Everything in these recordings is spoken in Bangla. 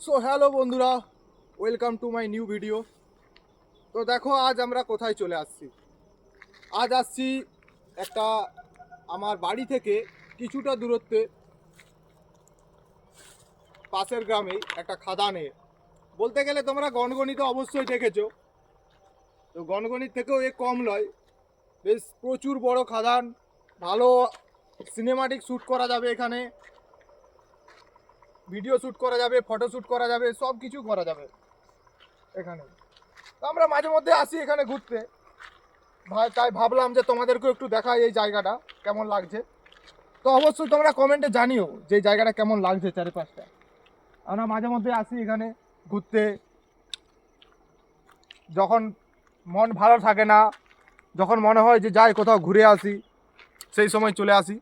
সো হ্যালো বন্ধুরা, welcome to my new video. তো দেখো আজ আমরা কোথায় চলে আসছি। আজ আসছি একটা আমার বাড়ি থেকে কিছুটা দূরত্বে পাশের গ্রামে একটা খাদানে। বলতে গেলে তোমরা গনগনি তো অবশ্যই দেখেছো, তো গনগনির থেকেও এ কম নয়। বেশ প্রচুর বড় খাদান, ভালো সিনেমাটিক শ্যুট করা যাবে এখানে, ভিডিও শ্যুট করা যাবে, ফটো শ্যুট করা যাবে, সব কিছু করা যাবে এখানে। তো আমরা মাঝে মধ্যে আসি এখানে ঘুরতে, তাই ভাবলাম যে তোমাদেরকেও একটু দেখাই এই জায়গাটা কেমন লাগছে। তো অবশ্যই তোমরা কমেন্টে জানিও যে এই জায়গাটা কেমন লাগছে চারিপাশটা। আমরা মাঝে মধ্যে আসি এখানে ঘুরতে, যখন মন ভালো থাকে না, যখন মনে হয় যে যাই কোথাও ঘুরে আসি, সেই সময় চলে আসি।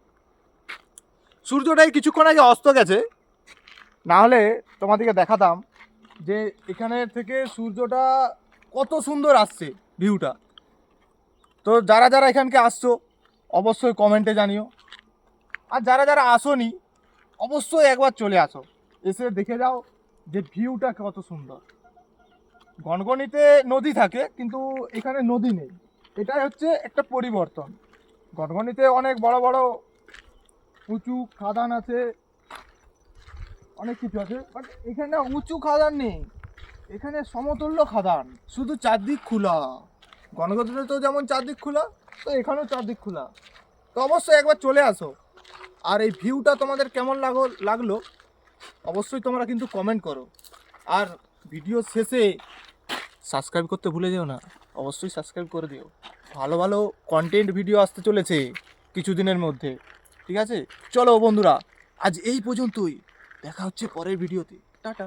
সূর্যটাই কিছুক্ষণ আগে অস্ত গেছে, না হলে তোমাদেরকে দেখাতাম যে এখানে থেকে সূর্যটা কত সুন্দর আসছে ভিউটা। তো যারা যারা এখানকে আসছো অবশ্যই কমেন্টে জানিও, আর যারা যারা আসোনি অবশ্যই একবার চলে আসো, এসে দেখে যাও যে ভিউটা কত সুন্দর। গনগনিতে নদী থাকে কিন্তু এখানে নদী নেই, এটাই হচ্ছে একটা পরিবর্তন। গনগনিতে অনেক বড় বড় উঁচু খাদান আছে, অনেক কিছু আছে, বাট এখানে উঁচু খাদান নেই, এখানে সমতুল্য খাদান, শুধু চারদিক খোলা। গনগনিতে তো যেমন চারদিক খোলা, তো এখানেও চারদিক খোলা। তো অবশ্যই একবার চলে আসো। আর এই ভিউটা তোমাদের কেমন লাগলো অবশ্যই তোমরা কিন্তু কমেন্ট করো। আর ভিডিও শেষে সাবস্ক্রাইব করতে ভুলে যেও না, অবশ্যই সাবস্ক্রাইব করে দিও। ভালো ভালো কন্টেন্ট ভিডিও আসতে চলেছে কিছুদিনের মধ্যে, ঠিক আছে? চলো বন্ধুরা, আজ এই পর্যন্তই, দেখা হচ্ছে পরের ভিডিওতে। টাটা।